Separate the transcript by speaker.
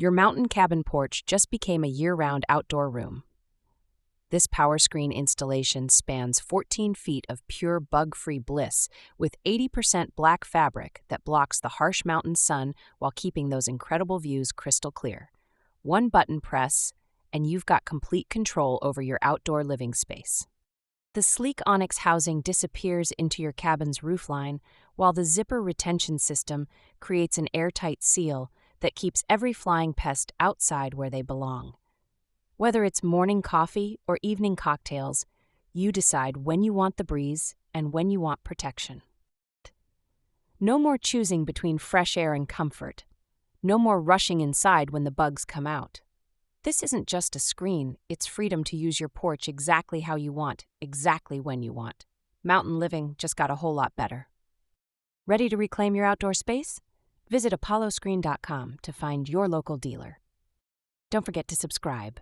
Speaker 1: Your mountain cabin porch just became a year-round outdoor room. This PowerScreen installation spans 14 feet of pure bug-free bliss with 80% black fabric that blocks the harsh mountain sun while keeping those incredible views crystal clear. One button press, and you've got complete control over your outdoor living space. The sleek onyx housing disappears into your cabin's roofline, while the zipper retention system creates an airtight seal that keeps every flying pest outside where they belong. Whether it's morning coffee or evening cocktails, you decide when you want the breeze and when you want protection. No more choosing between fresh air and comfort. No more rushing inside when the bugs come out. This isn't just a screen, it's freedom to use your porch exactly how you want, exactly when you want. Mountain living just got a whole lot better. Ready to reclaim your outdoor space? Visit apolloscreen.com to find your local dealer. Don't forget to subscribe